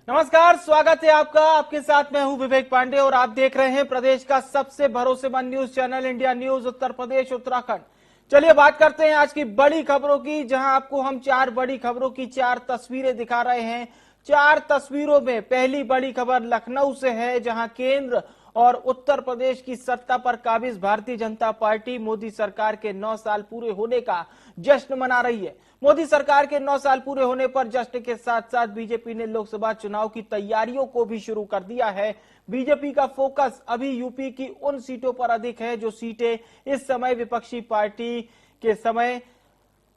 नमस्कार, स्वागत है आपका। आपके साथ मैं हूं विवेक पांडे और आप देख रहे हैं प्रदेश का सबसे भरोसेमंद news channel India news Uttar Pradesh Uttarakhand. चलिए बात करते हैं आज की बड़ी खबरों की, जहां आपको हम 4 बड़ी खबरों की 4 तस्वीरें दिखा रहे हैं। 4 तस्वीरों में पहली बड़ी खबर लखनऊ से है, जहां केंद्र और उत्तर प्रदेश की सत्ता पर काबिज भारतीय जनता पार्टी मोदी सरकार के 9 साल पूरे होने का जश्न मना रही है। मोदी सरकार के 9 साल पूरे होने पर जश्न के साथ साथ बीजेपी ने लोकसभा चुनाव की तैयारियों को भी शुरू कर दिया है। बीजेपी का फोकस अभी यूपी की उन सीटों पर अधिक है जो सीटें इस समय विपक्षी पार्टी के समय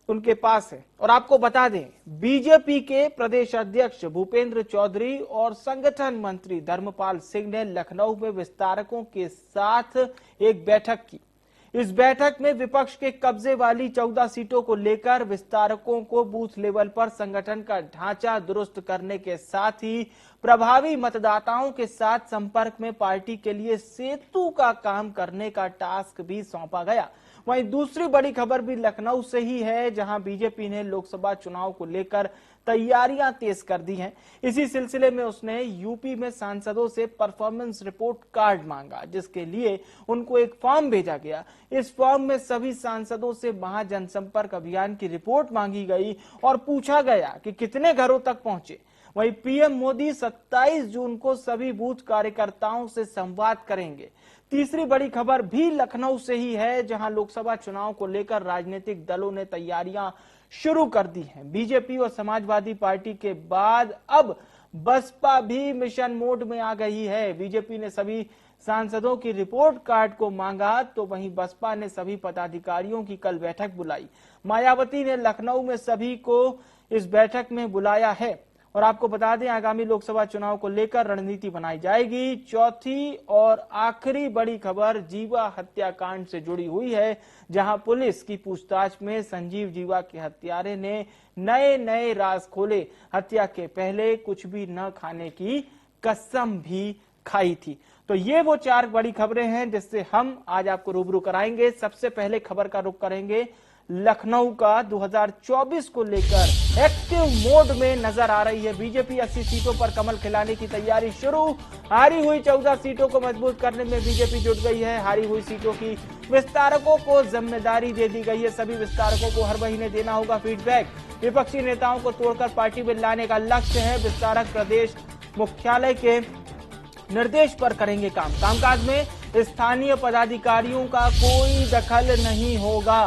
उनके पास है। और आपको बता दें, बीजेपी के प्रदेश अध्यक्ष भूपेंद्र चौधरी और संगठन मंत्री धर्मपाल सिंह ने लखनऊ में विस्तारकों के साथ एक बैठक की। इस बैठक में विपक्ष के कब्जे वाली 14 सीटों को लेकर विस्तारकों को बूथ लेवल पर संगठन का ढांचा दुरुस्त करने के साथ ही प्रभावी मतदाताओं के साथ संपर्क में पार्टी के लिए सेतु का काम करने का टास्क भी सौंपा गया। वहीं दूसरी बड़ी खबर भी लखनऊ से ही है, जहां बीजेपी ने लोकसभा चुनाव को लेकर तैयारियां तेज कर दी हैं। इसी सिलसिले में उसने यूपी में सांसदों से परफॉर्मेंस रिपोर्ट कार्ड मांगा, जिसके लिए उनको एक फॉर्म भेजा गया। इस फॉर्म में सभी सांसदों से महाजनसंपर्क अभियान की रिपोर्ट मांगी गई और पूछा गया कि कितने घरों तक पहुंचे। वहीं पीएम मोदी 27 जून को सभी बूथ कार्यकर्ताओं से संवाद करेंगे। तीसरी बड़ी खबर भी लखनऊ से ही है, जहां लोकसभा चुनाव को लेकर राजनीतिक दलों ने तैयारियां शुरू कर दी हैं। बीजेपी और समाजवादी पार्टी के बाद अब बसपा भी मिशन मोड में आ गई है। बीजेपी ने सभी सांसदों की रिपोर्ट कार्ड को मांगा, तो वहीं बसपा ने सभी पदाधिकारियों की कल बैठक बुलाई। मायावती ने लखनऊ में सभी को इस बैठक में बुलाया है। और आपको बता दें, आगामी लोकसभा चुनाव को लेकर रणनीति बनाई जाएगी। चौथी और आखिरी बड़ी खबर जीवा हत्याकांड से जुड़ी हुई है, जहां पुलिस की पूछताछ में संजीव जीवा के हत्यारे ने नए नए राज खोले। हत्या के पहले कुछ भी न खाने की कसम भी खाई थी। तो ये वो 4 बड़ी खबरें हैं जिससे हम आज आपको रूबरू कराएंगे। सबसे पहले खबर का रुख करेंगे लखनऊ का। 2024 को लेकर एक्टिव मोड में नजर आ रही है बीजेपी। 80 सीटों पर कमल खिलाने की तैयारी शुरू। हारी हुई 14 सीटों को मजबूत करने में बीजेपी जुट गई है। हारी हुई सीटों की विस्तारकों को जिम्मेदारी दे दी गई है। सभी विस्तारकों को हर महीने देना होगा फीडबैक। विपक्षी नेताओं को तोड़कर पार्टी में लाने का लक्ष्य है। विस्तारक प्रदेश मुख्यालय के निर्देश पर करेंगे काम। कामकाज में स्थानीय पदाधिकारियों का कोई दखल नहीं होगा।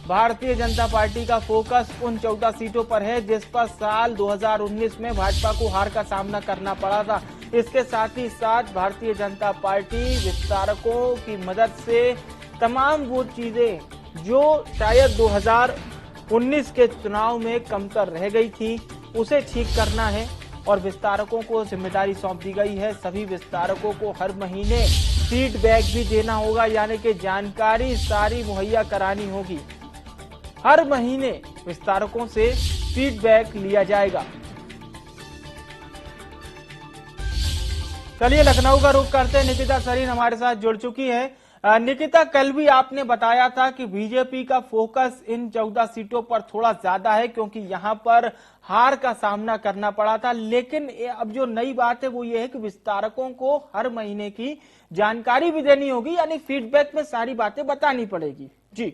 भारतीय जनता पार्टी का फोकस उन 14 सीटों पर है जिस पर साल 2019 में भाजपा को हार का सामना करना पड़ा था। इसके साथ ही साथ भारतीय जनता पार्टी विस्तारकों की मदद से तमाम वो चीजें जो शायद 2019 के चुनाव में कमतर रह गई थी, उसे ठीक करना है और विस्तारकों को जिम्मेदारी सौंप दी गई है। सभी विस्तारकों को हर महीने फीडबैक भी देना होगा, यानी कि जानकारी सारी मुहैया करानी होगी। हर महीने विस्तारकों से फीडबैक लिया जाएगा। चलिए लखनऊ का रुख करते हैं। निकिता सरीन हमारे साथ जुड़ चुकी है। निकिता, कल भी आपने बताया था कि बीजेपी का फोकस इन 14 सीटों पर थोड़ा ज्यादा है क्योंकि यहां पर हार का सामना करना पड़ा था, लेकिन अब जो नई बात है वो ये है कि विस्तारकों को हर महीने की जानकारी भी देनी होगी, यानी फीडबैक में सारी बातें बतानी पड़ेगी। जी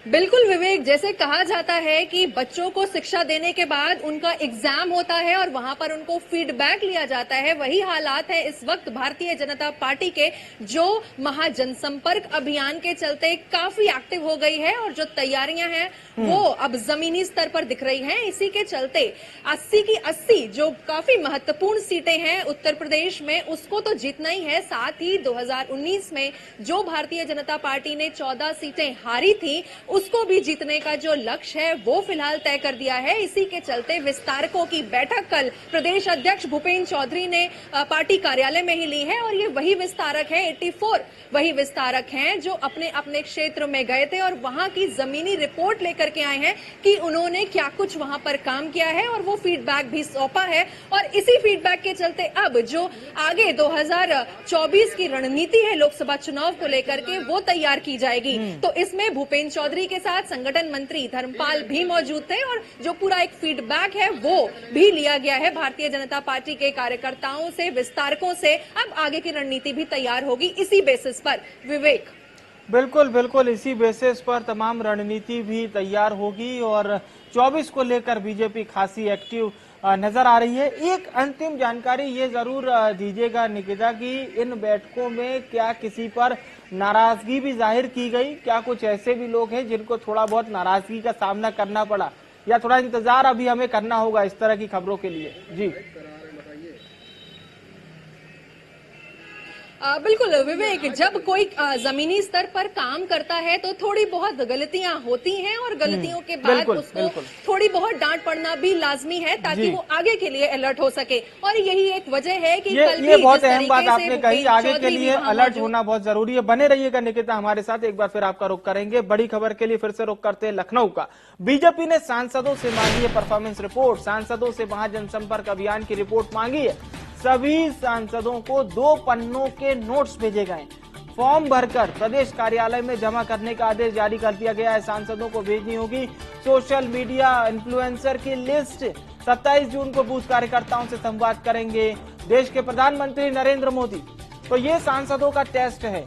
बिल्कुल विवेक, जैसे कहा जाता है कि बच्चों को शिक्षा देने के बाद उनका एग्जाम होता है और वहां पर उनको फीडबैक लिया जाता है, वही हालात है इस वक्त भारतीय जनता पार्टी के, जो महाजनसंपर्क अभियान के चलते काफी एक्टिव हो गई है और जो तैयारियां हैं वो अब जमीनी स्तर पर दिख रही हैं। इसी के चलते 80 की 80 जो काफी महत्वपूर्ण सीटें हैं उत्तर प्रदेश में, उसको तो जीतना ही है। साथ ही 2019 में जो भारतीय जनता पार्टी ने 14 सीटें हारी थी, उसको भी जीतने का जो लक्ष्य है वो फिलहाल तय कर दिया है। इसी के चलते विस्तारकों की बैठक कल प्रदेश अध्यक्ष भूपेंद्र चौधरी ने पार्टी कार्यालय में ही ली है और ये वही विस्तारक है, 84 वही विस्तारक हैं जो अपने अपने क्षेत्र में गए थे और वहां की जमीनी रिपोर्ट लेकर के आए हैं कि उन्होंने क्या कुछ वहां पर काम किया है और वो फीडबैक भी सौंपा है। और इसी फीडबैक के चलते अब जो आगे 2024 की रणनीति है लोकसभा चुनाव को लेकर के, वो तैयार की जाएगी। तो इसमें भूपेंद्र चौधरी सभी के साथ संगठन मंत्री धर्मपाल भी मौजूद थे और जो पूरा एक फीडबैक है वो भी लिया गया है भारतीय जनता पार्टी के कार्यकर्ताओं से, विस्तारकों से। अब आगे की रणनीति भी तैयार होगी इसी बेसिस पर। विवेक, बिल्कुल बिल्कुल, इसी बेसिस पर तमाम रणनीति भी तैयार होगी और 24 को लेकर बीजेपी खासी एक्टिव नजर आ रही है। एक अंतिम जानकारी ये जरूर दीजिएगा निकिता कि इन बैठकों में क्या किसी पर नाराजगी भी जाहिर की गई? क्या कुछ ऐसे भी लोग हैं जिनको थोड़ा बहुत नाराजगी का सामना करना पड़ा, या थोड़ा इंतजार अभी हमें करना होगा इस तरह की खबरों के लिए? जी बिल्कुल विवेक, जब कोई जमीनी स्तर पर काम करता है तो थोड़ी बहुत गलतियां होती हैं और गलतियों के बाद उसको थोड़ी बहुत डांट पड़ना भी लाजमी है ताकि वो आगे के लिए अलर्ट हो सके। और यही एक वजह है कि कल ये बहुत अहम बात आपने कही, आगे के लिए अलर्ट होना बहुत जरूरी है। बने रहिएगा निकिता हमारे साथ, एक बार फिर आपका रुख करेंगे। बड़ी खबर के लिए फिर से रुख करते हैं लखनऊ का। बीजेपी ने सांसदों से मांगी है परफॉर्मेंस रिपोर्ट, सांसदों से महाजनसंपर्क अभियान की रिपोर्ट मांगी है। सभी सांसदों को 2 पन्नों के नोट्स भेजे गए, फॉर्म भरकर प्रदेश कार्यालय में जमा करने का आदेश जारी कर दिया गया है। सांसदों को भेजनी होगी सोशल मीडिया इन्फ्लुएंसर की लिस्ट। 27 जून को बूथ कार्यकर्ताओं से संवाद करेंगे देश के प्रधानमंत्री नरेंद्र मोदी। तो ये सांसदों का टेस्ट है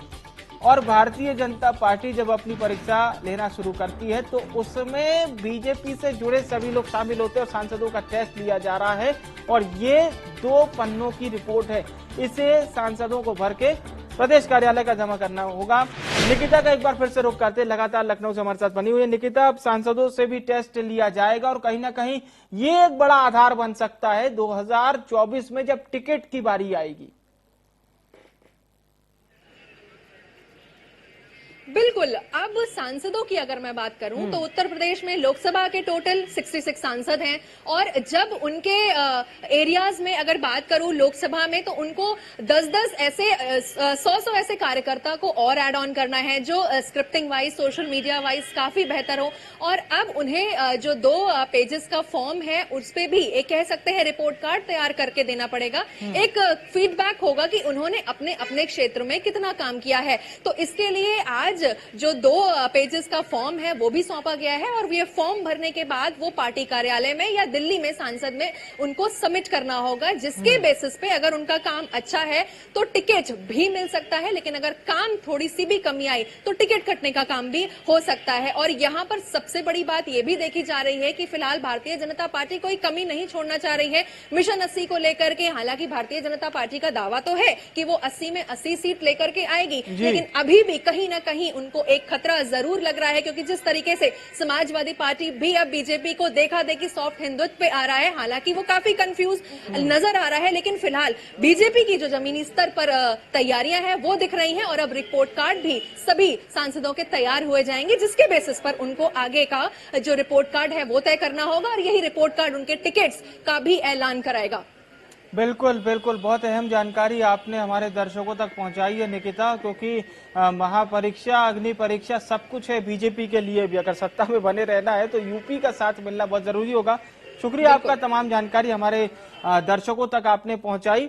और भारतीय जनता पार्टी जब अपनी परीक्षा लेना शुरू करती है तो उसमें बीजेपी से जुड़े सभी लोग शामिल होते हैं और सांसदों का टेस्ट लिया जा रहा है। और ये 2 पन्नों की रिपोर्ट है, इसे सांसदों को भर के प्रदेश कार्यालय का जमा करना होगा। निकिता का एक बार फिर से रुख करते, लगातार लखनऊ से हमारे साथ बनी हुई है निकिता। अब सांसदों से भी टेस्ट लिया जाएगा और कहीं ना कहीं ये एक बड़ा आधार बन सकता है 2024 में जब टिकट की बारी आएगी। बिल्कुल, अब सांसदों की अगर मैं बात करूं तो उत्तर प्रदेश में लोकसभा के टोटल 66 सांसद हैं और जब उनके एरियाज में अगर बात करूं लोकसभा में तो उनको 10-10 ऐसे 100 ऐसे कार्यकर्ता को और ऐड ऑन करना है जो scripting wise, social media wise काफी बेहतर हो। और अब उन्हें जो 2 पेजेस का फॉर्म है उस पे भी एक कह सकते हैं रिपोर्ट कार्ड तैयार करके देना पड़ेगा। एक फीडबैक होगा कि उन्होंने अपने अपने क्षेत्र में कितना काम किया है। तो इसके लिए आज जो 2 पेजेस का फॉर्म है वो भी सौंपा गया है और ये फॉर्म भरने के बाद वो पार्टी कार्यालय में या दिल्ली में सांसद में उनको सबमिट करना होगा, जिसके बेसिस पे अगर उनका काम अच्छा है तो टिकट भी मिल सकता है, लेकिन अगर काम थोड़ी सी भी कमी आई तो टिकट कटने का काम भी हो सकता है। और यहाँ पर सबसे बड़ी बात ये भी देखी जा रही है कि फिलहाल भारतीय जनता पार्टी कोई कमी नहीं छोड़ना चाह रही है मिशन 80 को लेकर के। हालांकि भारतीय जनता पार्टी का दावा तो है कि वो 80 में 80 सीट लेकर के आएगी, लेकिन अभी भी कहीं ना कहीं उनको एक खतरा जरूर लग रहा है, क्योंकि जिस तरीके से समाजवादी पार्टी भी अब बीजेपी को देखा देखी सॉफ्ट हिंदुत्व पे आ रहा है, हालांकि वो काफी कंफ्यूज नजर आ रहा है, लेकिन फिलहाल बीजेपी की जो जमीनी स्तर पर तैयारियां हैं वो दिख रही हैं और अब रिपोर्ट कार्ड भी सभी सांसदों के तैयार हुए जाएंगे, जिसके बेसिस पर उनको आगे का जो रिपोर्ट कार्ड है वो तय करना होगा और यही रिपोर्ट कार्ड उनके टिकट्स का भी ऐलान कराएगा। बिल्कुल बिल्कुल, बहुत अहम जानकारी आपने हमारे दर्शकों तक पहुंचाई है निकिता, क्योंकि महापरीक्षा, अग्नि परीक्षा सब कुछ है बीजेपी के लिए भी। अगर सत्ता में बने रहना है तो यूपी का साथ मिलना बहुत जरूरी होगा। शुक्रिया आपका, तमाम जानकारी हमारे दर्शकों तक आपने पहुंचाई।